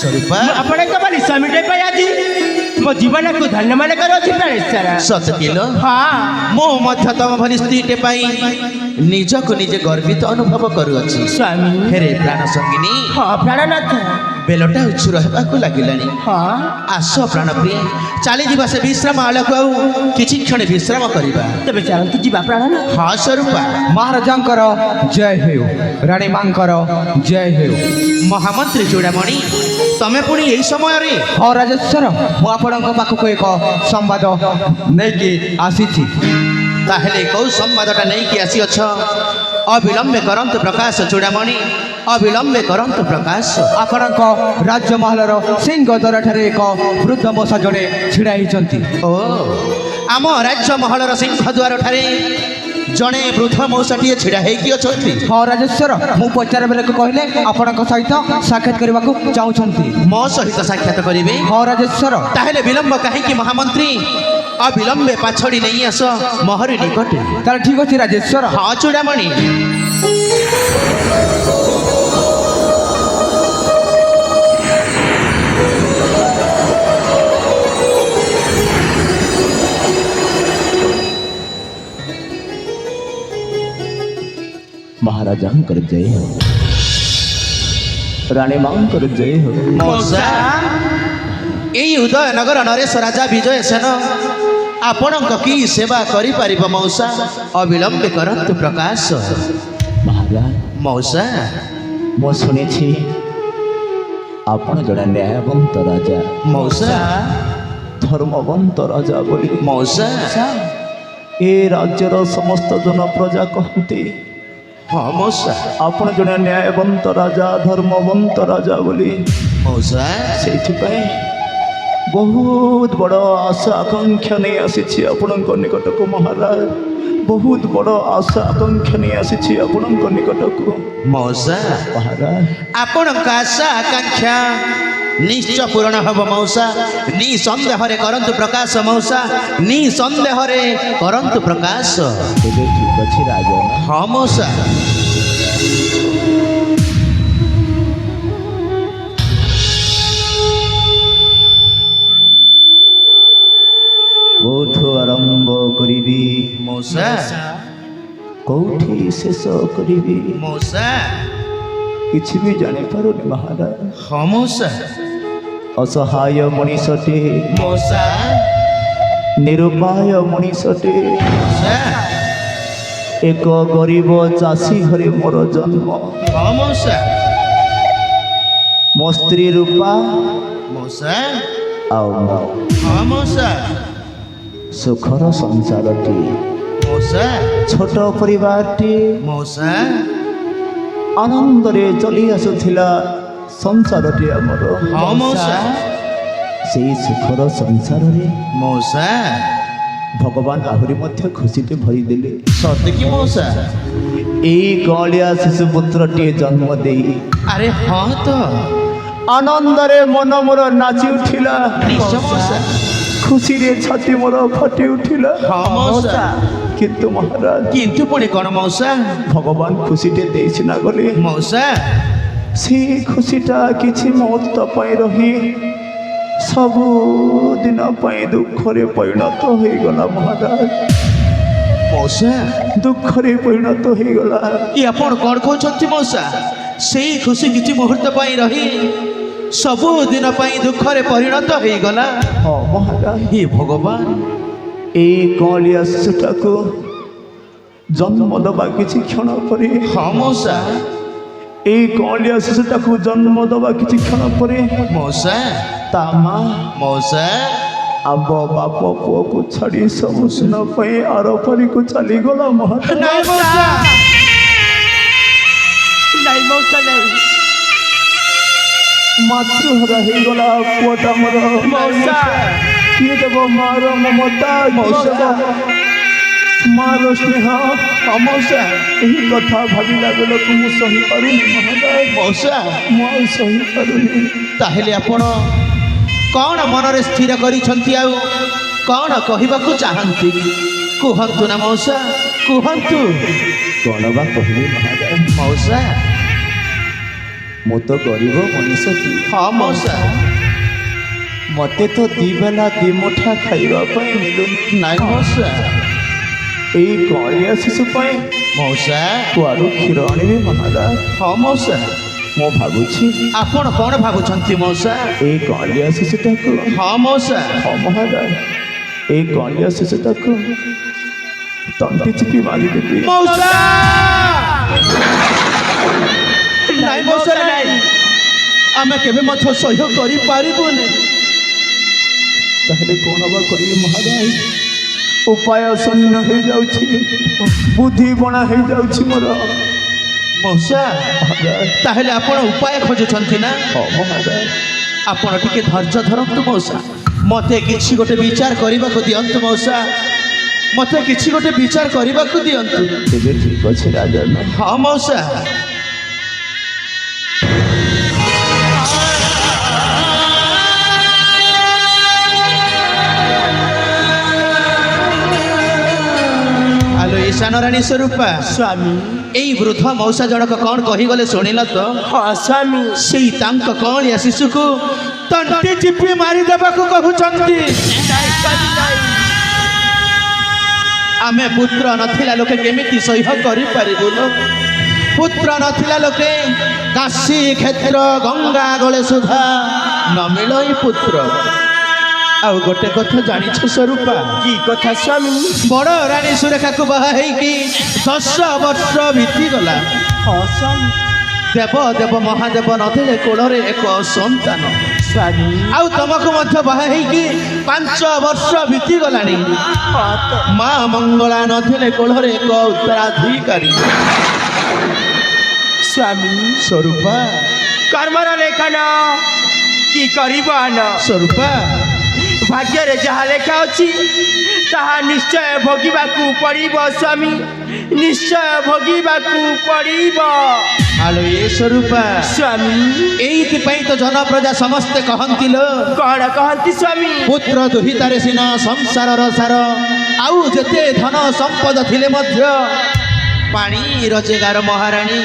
स्वरूप आपण कमाली स्वामीटे पाई आज मो जीवन को धन्य मन करो प्राणेश्वर सत किलो हाँ मो मध्य तम भली स्त्रीटे पाई निजको निजे गर्वित अनुभव करुअछि स्वामी हेरे प्राण संगिनी हाँ प्राणनाथ बेलटा उच्छुर हेबाकु लागिलानी हाँ आस प्राण प्रिय चली जीवा से विश्राम आलक आउ किछि क्षण विश्राम करिबा तबे चलंतु जीवा प्राणनाथ हाँ स्वरूप महाराजांकर जय हेउ रानी मांकर जय हेउ महामंत्री चूड़ामणि तमे पुणी यही समय रे हाँ राजेश्वर मु आपणक पाखक एक संवाद नहीं आसीछि ताहेले कौ संवादटा नहीं कि आसी अछ अविलंबे करंतु प्रकाश चूड़ामणि अविलंबे करंतु प्रकाश आपणक राज्य महलर सिंह द्वार ठारे एक वृद्ध मशा जड़े छिड़ा होती ओ आम राज्य महलर सिंह द्वार ठारे जड़े वृद्ध मौसाटी छिड़ा होगी अच्छा हाँ राजेश्वर मु पचार बेले कहले आपण सहित साक्षात करने को चाहूँगी मो सहित साक्षात करेंगे हाँ राजेश्वर ताहेले विलंब कहीं महामंत्री अविलंबे पाछड़ी नहीं आस महरी निकट तार ठीक अच्छे राजेश्वर हाँ चूड़ामणि महाराजांकर जय हो रानी मांकर जय हो मौसा यही उदय नगर नरेश राजा विजय सेन आपण की सेवा करि परिबो मौसा अविलंबे करंतु प्रकाश महाराज मौसा मो शुणी आपण जड़े न्यायवंत राजा मौसा धर्मवंत राजा बोली मौसा ए राज्यर समस्त जन प्रजा कहते हाँ मौसा आपण जड़े न्यायवंत राजा धर्मवंत राजा बोली मौसा से बहुत बड़ आशा आकांक्षा नहीं आसी आपण निकट को महाराज बहुत बड़ आशा आकांक्षा नहीं आसी आपण निकट को मौसा महाराज आपण आशा आकांक्षा निश्चय पूर्ण हब मौसा निसंदेह करंतु प्रकाश मौसा निसंदेह करंतु प्रकाश तेरे ठीक अच्छी राजा हाँ मौसा कौठु आरंभ करी मौसा कौठी शेष करी मौसा किसी भी जाने पारुनी महाराज हाँ मौसा असहाय मनीषटे मौसा निरुपाय मनीषटे मौसा एक गरीब चाषी घरे मोर जन्म हाँ मौसा मो स्त्री रूपा मौसा आउ हाँ मौसा सुखर संसारटी मौसा छोट परिवारटी मौसा आनंद रे चली आसुथिला संसारटी आमर हाँ मौसा से सुखर संसार रे मौसा भगवान आहरी मध्य खुशीटे भरी देले सत्य की मौसा एई गलिया शिशु पुत्रटी जन्म देई अरे हाँ तो आनंद रे मन मोर नाची उठिला निश्चय मौसा खुशी रे छाती मोर फटी उठिला हाँ मौसा किंतु महाराज किंतु पुणी कौन मौसा भगवान खुशीटे देई ना गले मौसा से खुशीटा किछि मुहूर्त पाई रही सबु दिन पाई दुख रे परिणत हो गला महाराज मौसा दुख रे परिणत हो गला ये आपण कौन कहते मौसा से खुशी किसी मुहूर्त पाई रही सबु दिन पाई दुख रे परिणत हो गला हाँ महाराज हे भगवान ए कलिया शिशुटा को जन्म दबा किछि क्षण परे हाँ मौसा ए कलिया शिशुटा को जन्म दबा किछि क्षण परे मौसा ता मां मौसा अब बाप पुओ को छाड़ी सब सुन पाई आर परी को चली गला महाराज नहीं मौसा नहीं मौसा नहीं मातृहरा हो गला पुओटा मोर मौसा किए देव मार ममता मौसा मार स्नेह मौसा यही कथा भाविला बेलू मु सही पारुनी महाराज मौसा मु सही पारुनी ताहेले आपण कौन मन रे स्थिर करिसंती आ कौन कहबाकू चाहंती कहंतु ना मौसा कहंतु कौन बा कहबी महाराज मौसा ମୁଁ ତ ଗରିବ ମଣିଷଟି। ହଁ ମଉସା। ମୋତେ ତ ଦି ବେଲା ଦି ମୁଠା ଖାଇବା ପାଇଁ ମିଳୁନି। ନାଇଁ ମଉସା। ଏଇ କଅଁଳିଆ ଶିଶୁ ପାଇଁ ମଉସା। କୁଆଡ଼ୁ କ୍ଷୀର ଆଣିବି ମହାରାଜ? ହଁ ମଉସା। ମୁଁ ଭାବୁଛି ଆପଣ କ'ଣ ଭାବୁଛନ୍ତି ମଉସା? ଏଇ କଅଁଳିଆ ଶିଶୁଟାକୁ, ହଁ ମଉସା। ହଁ ମହାରାଜ, ଏଇ କଅଁଳିଆ ଶିଶୁଟାକୁ ତଣ୍ଟି ଚିପି ମାରିଦେବି। ମଉସା। ନାଇଁ ମଉସା ନାଇଁ, ଆମେ କେବେ ମଧ୍ୟ ସହ୍ୟ କରିପାରିବୁନି। ତାହେଲେ କ'ଣ ବା କରିବି ମହାରାଜ? ଉପାୟ ଶୂନ୍ୟ ହେଇଯାଉଛି, ବୁଦ୍ଧି ବଣା ହେଇଯାଉଛି ମୋର। ମଉସା, ତାହେଲେ ଆପଣ ଉପାୟ ଖୋଜୁଛନ୍ତି ନା? ହଁ ମହାରାଜ। ଆପଣ ଟିକେ ଧୈର୍ଯ୍ୟ ଧରନ୍ତୁ ମଉସା। ମୋତେ କିଛି ଗୋଟେ ବିଚାର କରିବାକୁ ଦିଅନ୍ତୁ ମଉସା। ମୋତେ କିଛି ଗୋଟେ ବିଚାର କରିବାକୁ ଦିଅନ୍ତୁ। ତେବେ ଠିକ୍ ଅଛି ରାଜନ। ହଁ ମଉସା। ଆଲୋ ଈଶାନ ରାଣୀ ସ୍ୱରୂପା, ସ୍ୱାମୀ। ଏଇ ବୃଦ୍ଧ ମଉସା ଜଣକ କ'ଣ କହିଗଲେ ଶୁଣିଲ ତ? ହଁ ସ୍ୱାମୀ। ସେଇ ତାଙ୍କ କଅଁଳିଆ ଶିଶୁକୁ ତଣ୍ଟି ଚିପି ମାରିଦେବାକୁ କହୁଛନ୍ତି। ଆମେ ପୁତ୍ର ନଥିଲା ଲୋକେ କେମିତି ସହ୍ୟ କରିପାରିବୁନୁ? ପୁତ୍ର ନଥିଲା ଲୋକେ କାଶୀ କ୍ଷେତ୍ର ଗଙ୍ଗା ଗଳେ ସୁଧା ନ ମିଳଇ ପୁତ୍ର। ଆଉ ଗୋଟେ କଥା ଜାଣିଛ ସ୍ୱରୂପା? କି କଥା ସ୍ୱାମୀ? ବଡ଼ ରାଣୀ ସୁରେଖାକୁ ବାହା ହେଇକି 10 ବର୍ଷ ବିତିଗଲା। ହଁ ସ୍ୱାମୀ। ଦେବ ଦେବ ମହାଦେବ ନଥିଲେ କୋଳରେ ଏକ ସନ୍ତାନ। ସ୍ୱାମୀ। ଆଉ ତମକୁ ମଧ୍ୟ ବାହା ହେଇକି 5 ବର୍ଷ ବିତିଗଲାଣି। ହଁ ତ। ମା ମଙ୍ଗଳା ନଥିଲେ କୋଳରେ ଏକ ଉତ୍ତରାଧିକାରୀ। ସ୍ୱାମୀ। ସ୍ୱରୂପା। କର୍ମର ଲେଖନ କି କରିବ ଆନ। ସ୍ୱରୂପା। ଭାଗ୍ୟରେ ଯାହା ଲେଖା ଅଛି ତାହା ନିଶ୍ଚୟ ଭୋଗିବାକୁ ପଡ଼ିବ ସ୍ୱାମୀ, ନିଶ୍ଚୟ ଭୋଗିବାକୁ ପଡ଼ିବ। ଆଲୋ ଏ ସ୍ୱରୂପା, ସ୍ୱାମୀ। ଏଇଥିପାଇଁ ତ ଜନପ୍ରଜା ସମସ୍ତେ କହନ୍ତି ଲୋ, କ'ଣ କହନ୍ତି ସ୍ୱାମୀ? ପୁତ୍ର ଦୁହିତାରେ ସିନା ସଂସାରର ସାର, ଆଉ ଯେତେ ଧନ ସମ୍ପଦ ଥିଲେ ମଧ୍ୟ ପାଣି ରୋଜଗାର ମହାରାଣୀ,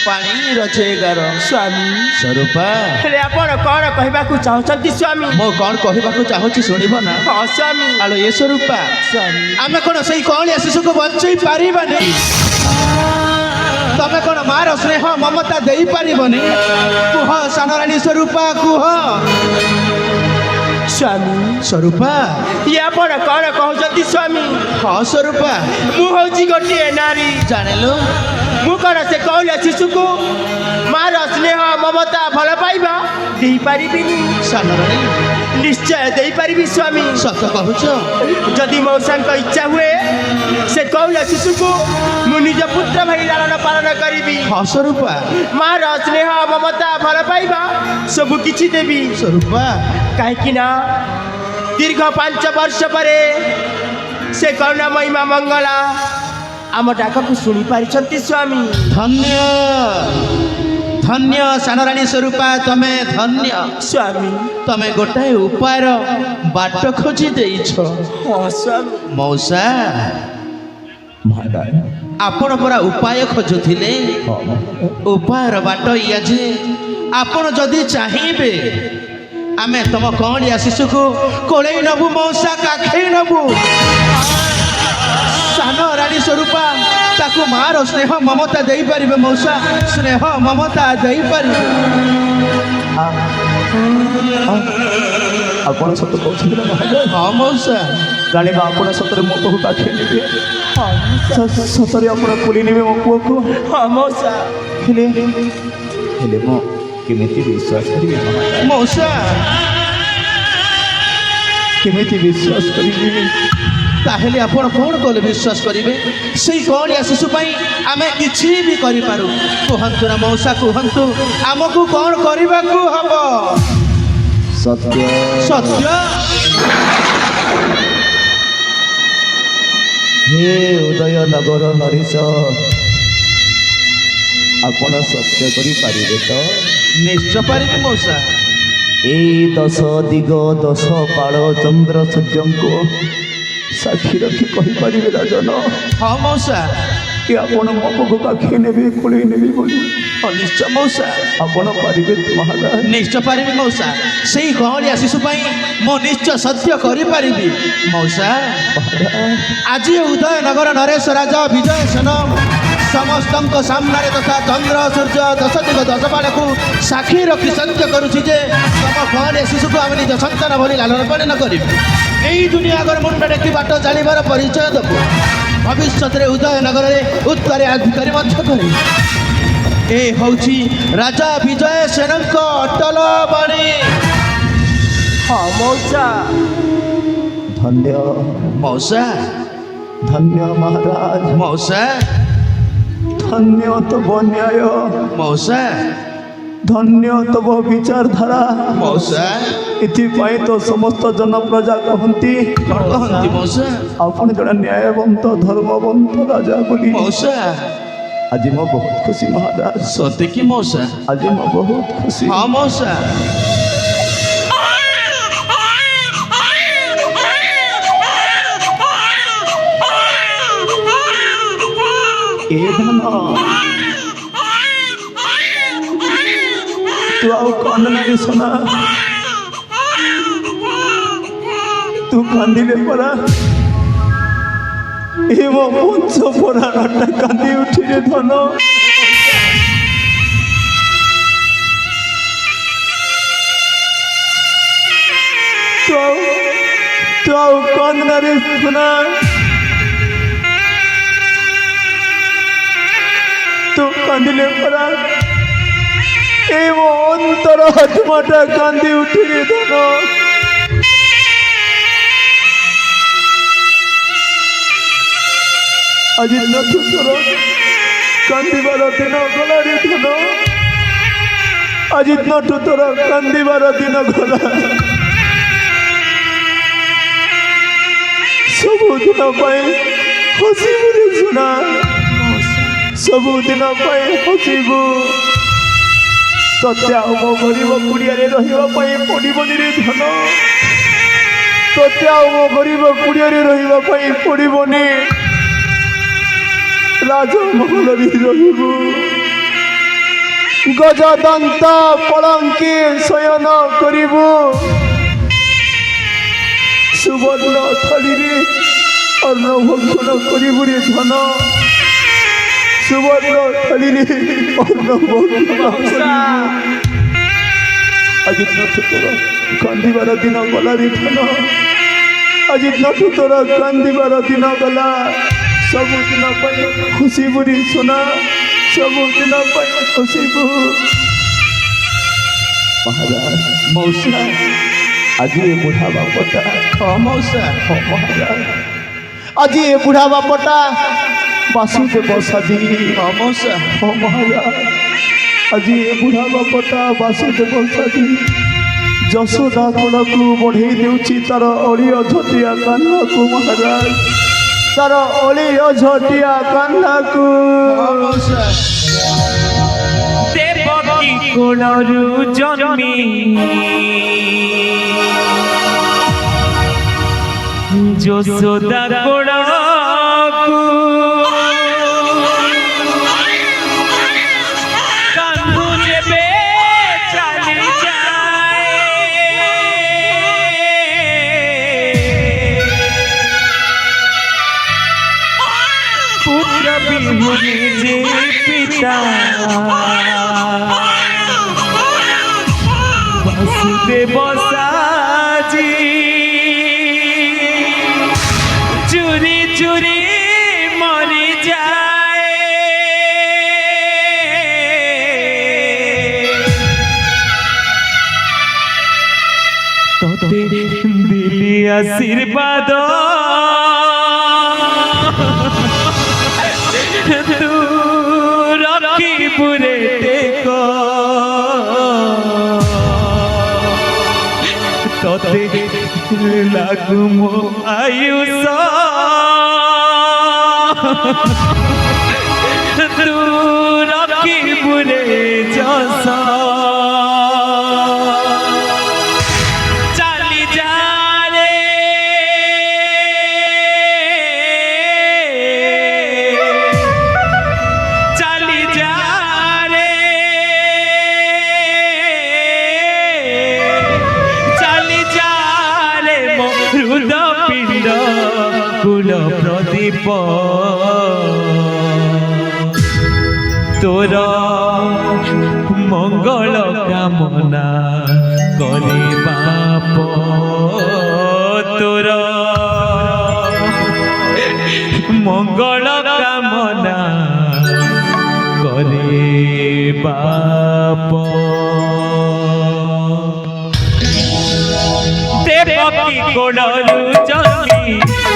ପାଣି ରୋଜଗାର। ସ୍ୱାମୀ। ସ୍ୱରୂପା, ହେଲେ ଆପଣ କ'ଣ କହିବାକୁ ଚାହୁଁଛନ୍ତି ସ୍ୱାମୀ? ମୁଁ କ'ଣ କହିବାକୁ ଚାହୁଁଛି ଶୁଣିବ ନା? ହଁ ସ୍ୱାମୀ। ଆଲୋ ଏ ସ୍ୱରୂପା, ସ୍ୱାମୀ। ଆମେ କ'ଣ ସେଇ କଅଁଳିଆ ଶିଶୁକୁ ବଞ୍ଚେଇ ପାରିବାନି? ତମେ କ'ଣ ମାର ସ୍ନେହ ମମତା ଦେଇପାରିବନି? କୁହ ସାନରାଣୀ ସ୍ୱରୂପା, କୁହ। ସ୍ୱାମୀ। ସ୍ୱରୂପା। ଇଏ ଆପଣ କ'ଣ କହୁଛନ୍ତି ସ୍ୱାମୀ? ହଁ ସ୍ୱରୂପା। ମୁଁ ହେଉଛି ଗୋଟିଏ ନାରୀ। ଜାଣିଲୁ, ମୁଁ କ'ଣ ସେ କଅଁଳିଆ ଶିଶୁକୁ ମାର ସ୍ନେହ ମମତା ଭଲ ପାଇବା ଦେଇପାରିବିନି? ସାନରାଣୀ ନିଶ୍ଚୟ ଦେଇପାରିବି ସ୍ୱାମୀ। ସତ କହୁଛ? ଯଦି ମଉସାଙ୍କ ଇଚ୍ଛା ହୁଏ ସେ କଅଁଳିଆ ଶିଶୁକୁ ମୁଁ ନିଜ ପୁତ୍ର ଭାଇ ଲାଳନ ପାଳନ କରିବି। ହଁ ସ୍ୱରୂପା। ମାର ସ୍ନେହ ମମତା ଭଲ ପାଇବା ସବୁ କିଛି ଦେବି। ସ୍ୱରୂପା। କାହିଁକି ନା ଦୀର୍ଘ 5 ବର୍ଷ ପରେ ସେ କରୁଣାମୟୀ ମା ମଙ୍ଗଳା ଆମ ଡାକକୁ ଶୁଣି ପାରିଛନ୍ତି ସ୍ୱାମୀ। ଧନ୍ୟ ଧନ୍ୟ ସାନରାଣୀ ସ୍ୱରୂପା, ତମେ ଧନ୍ୟ। ସ୍ୱାମୀ। ତମେ ଗୋଟାଏ ଉପାୟର ବାଟ ଖୋଜି ଦେଇଛ। ହଁ ସ୍ୱାମୀ। ମଉସା, ମହାରାଜ। ଆପଣ ପରା ଉପାୟ ଖୋଜୁଥିଲେ। ହଁ ଉପାୟର ବାଟ ଇଏ ଯେ ଆପଣ ଯଦି ଚାହିଁବେ ଆମେ ତମ କଅଁଳିଆ ଶିଶୁକୁ କୋଳେଇ ନେବୁ ମଉସା, କାଖେଇ ନେବୁ। ସାନ ରାଣୀ ସ୍ୱରୂପା ତାକୁ ମାର ସ୍ନେହ ମମତା ଦେଇପାରିବେ ମଉସା, ସ୍ନେହ ମମତା ଦେଇପାରିବେ। ଆପଣ ସତ କହୁଛନ୍ତି ନା ମହାରାଜ? ହଁ ମଉସା। ଜାଣିବା ଆପଣ ସତରେ ମୋ ପୁଅକୁ କାଖେଇ ନେବେ, ସତରେ ଆପଣ କୋଳି ନେବେ ମୋ ପୁଅକୁ। ହଁ ମଉସା। ହେଲେ ହେଲେ ମୁଁ କେମିତି ବିଶ୍ୱାସ କରିବି ମହାରାଜ? ମଉସା, କେମିତି ବିଶ୍ୱାସ କରିବି? ତାହେଲେ ଆପଣ କ'ଣ କଲେ ବିଶ୍ୱାସ କରିବେ? ସେଇ କଅଁଳିଆ ଶିଶୁ ପାଇଁ ଆମେ କିଛି ବି କରିପାରୁ। କୁହନ୍ତୁ ନା ମଉସା, କୁହନ୍ତୁ ଆମକୁ କ'ଣ କରିବାକୁ ହବ? ସତ୍ୟ। ସତ୍ୟ। ହେ ଉଦୟନଗର ନରେଶ, ଆପଣ ସତ୍ୟ କରିପାରିବେ ତ? ନିଶ୍ଚୟ ପାରିବି ମଉସା। ଏଇ 10 ଦିଗ 10 ପାଳ ଚନ୍ଦ୍ର ସୂର୍ଯ୍ୟଙ୍କୁ ସାକ୍ଷୀ ରଖି କହିପାରିବେ ରାଜନ ହଁ ମଉସା। କି ଆପଣ ମୋ ପୁଅକୁ କାଖେଇ ନେବେ, କୋଳେଇ ନେବେ ବୋଲି? ନିଶ୍ଚୟ ମଉସା ଆପଣ ପାରିବେ ତ ମହାରାଜ? ନିଶ୍ଚୟ ପାରିବି ମଉସା ସେଇ ଗହଳିଆ ଶିଶୁ ପାଇଁ ମୁଁ ନିଶ୍ଚୟ ସତ୍ୟ କରିପାରିବି ମଉସା ଆଜି ଉଦୟନଗର ନରେଶ ରାଜା ବିଜୟ ସେନ ସମସ୍ତଙ୍କ ସାମ୍ନାରେ ତଥା ଚନ୍ଦ୍ର ସୂର୍ଯ୍ୟ ଦଶ ଦିଗ ଦଶ ବାଳକୁ ସାକ୍ଷୀ ରଖି ସତ୍ୟ କରୁଛି ଯେ ତମ ଗହଳିଆ ଶିଶୁକୁ ଆମେ ନିଜ ସନ୍ତାନ ଭଳି ଲାଳନ ପାଳନ କରିବୁ ଏଇ ଦୁନିଆ ଆଗରେ ମୁଣ୍ଡ ଟେକି ବାଟ ଚାଲିବାର ପରିଚୟ ଦେବୁ ଭବିଷ୍ୟତରେ ଉଦୟନଗରରେ ଉତ୍ତରାଧିକାରୀ ମଧ୍ୟ କରିବୁ ଏ ହେଉଛି ରାଜା ବିଜୟ ସେନଙ୍କ ଅଟଳ ବାଣୀ ହଁ ମଉସା ଧନ୍ୟ ମଉସା ଧନ୍ୟ ମହାରାଜ, ମଉସା ଧନ୍ୟ ତବ ନ୍ୟାୟ, ମଉସା ଧନ୍ୟ ତବ ବିଚାରଧାରା। ମଉସା ଏଥିପାଇଁ ତ ସମସ୍ତ ଜନପ୍ରଜା କହନ୍ତି କ'ଣ କହନ୍ତି ମଉସା ଆପଣ ଜଣେ ନ୍ୟାୟବନ୍ତ ଧର୍ମବନ୍ତ ରାଜା ବୋଲି। ମଉସା ଆଜି ମୁଁ ବହୁତ ଖୁସି ମହାରାଜ, ସତେ କି ମଉସା ଆଜି ମୁଁ ବହୁତ ଖୁସି। ହଁ ମଉସା ଏ ଧନ ତୁ ଆଉ କାନ୍ଦନାରେ ଶୁଣା, ତୁ କାନ୍ଦିଲେ ପରା ଏ ମୋ ବଂଶ ପରାଣଟା କାନ୍ଦି ଉଠିରେ ଧନ। ତୁ ଆଉ କାନ୍ଦନାରେ ଶୁଣା, ତୁ କାନ୍ଦିଲେ ପରା ଏ ମୋ ଅନ୍ତର ଆତ୍ମାଟା କାନ୍ଦି ଉଠିରେ ଧନ। ଆଜି ନଥୁ ତୋର କାନ୍ଦିବାର ଦିନ ଗଲାରେ ଧନ, ଆଜି ନଠୁ ତୋର କାନ୍ଦିବାର ଦିନ ଗଲା। ସବୁଦିନ ପାଇଁ ହସିବୁ ରେ ଶୁଣା, ସବୁଦିନ ପାଇଁ ହସିବୁ। ତତେ ଆଉ ମୋ ଗରିବ କୁଡ଼ିଆରେ ରହିବା ପାଇଁ ପଡ଼ିବନି ରେ ଧନ, ତତେ ଆଉ ମୋ ଗରିବ କୁଡ଼ିଆରେ ରହିବା ପାଇଁ ପଡ଼ିବନି। ରାଜମହଲରେ ରହିବୁ, ଗଜଦନ୍ତ ପଲଙ୍କି ଶୟନ କରିବୁ, ସୁବର୍ଣ୍ଣ ଥାଳିରେ ଅନ୍ନ ଭକ୍ଷଣ କରିବୁ ରେ ଧନ, ସୁବର୍ଣ୍ଣ ଥାଳିରେ ଅନ୍ନ ଭକ୍ଷଣ କରିବୁ। ଆଜି ନଠୁ ତୋର କାନ୍ଦିବାର ଦିନ ଗଲା ରେ ଧନ, ଆଜି ନଠୁ ତୋର କାନ୍ଦିବାର ଦିନ ଗଲା। ସବୁଦିନ ପାଇଁ ଖୁସିବୁ ରେ ସୁନା, ସବୁଦିନ ପାଇଁ ଖୁସିବୁ। ମହାରାଜ ମଉସା ଆଜି ଏ ବୁଢ଼ା ବାପଟା, ହଁ ମଉସା ହଁ ମହାରାଜ ଆଜି ଏ ବୁଢ଼ା ବାପଟା ବାସୁଦେବ ସାଜି, ହଁ ମଉସା ହଁ ମହାରାଜ ଆଜି ଏ ବୁଢ଼ା ବାପଟା ବାସୁଦେବ ସାଜି ଯଶୋଦା କୋଳକୁ ବଢ଼େଇ ଦେଉଛି ତାର ଅଳିଅ ଝଟିଆ କାନ୍ନାକୁ। ମହାରାଜ ତାର ଅଳିଅ ଝଟିଆ କାନ୍ନାକୁ। ହଁ ମଉସା ଦେବକୀ କୋଳରୁ ଜନ୍ମି ଯଶୋଦା କୋଳକୁ କାନ୍ଧୁ ଯେବେ ଚାଲିଯାଏ, পুত্র বিহুনে যে পিতা বাসুদেব সাজি চুরি চুরি মরি যায়, তোতে দিলি আশীর্বাদ তু রকিপুরে টেক, তোতে লাগু মো আয়ুষ তু রকিপুরে যশ চালি যা রে চালি যা রে କୁଳ ପ୍ରଦୀପ ତୋର ମଙ୍ଗଳ କାମନା କରେ ବାପ ତୋର মঙ্গল কামনা করে বাপ দেবকী কোড়লু জমি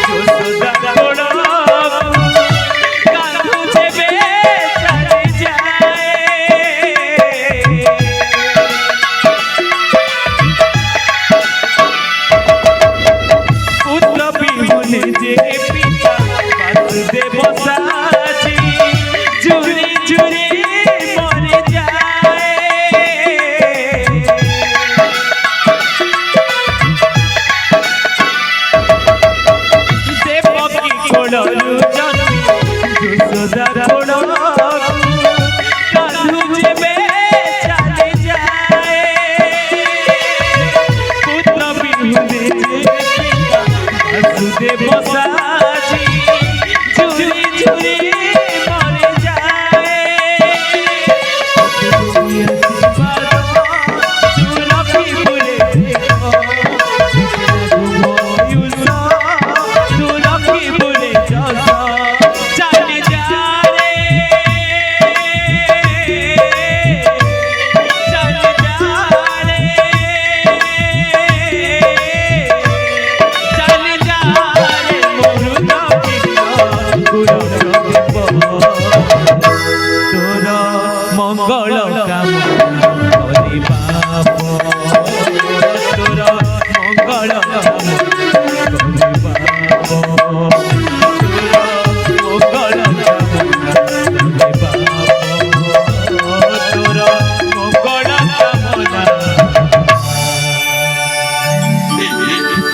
যশোদা কোড়লু কাঁধু দেবে চলে যায় পুত্র বিহুনে যে পিতা বাসুদেব সাজি জুড়ি জুড়ি মরে যায় দেবকী কোড়লু জন্মি যশোদা কোড়লু কাঁধু যেবে চলে যায় পুত্র বিহুনে যে পিতা বাসুদেব সাজি চুরি চুরি মরে যায় সুরভি ফুলে সুরভি ফুলে যশ চালি যায় চালি যায় চালি যায় মরুদ কুল প্রদীপ তোর মঙ্গল কামনা করে বাপ তোর মঙ্গল কামনা করে বাপ তোর মঙ্গল কামনা করে বাপ তোর মঙ্গল কামনা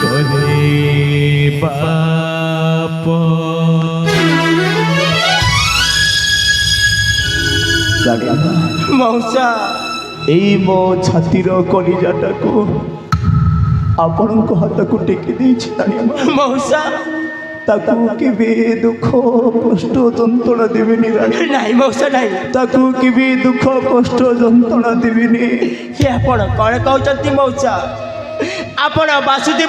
করে বাপ ମଉସା ଏଇ ମୋ ଛାତିର କଲିଜାଟାକୁ ଆପଣଙ୍କ ହାତକୁ ଟେକି ଦେଇଛି ରାଣୀମା। ମଉସା ତାକୁ କେବେ ଦୁଃଖ କଷ୍ଟ ଯନ୍ତ୍ରଣା ଦେବିନି ରାଣୀ। ନାଇଁ ମଉସା ନାଇଁ ତାକୁ କେବେ ଦୁଃଖ କଷ୍ଟ ଯନ୍ତ୍ରଣା ଦେବିନି। ଆପଣ କଣ କହୁଛନ୍ତି ମଉସା ଆପଣ ବାସୁଦେବ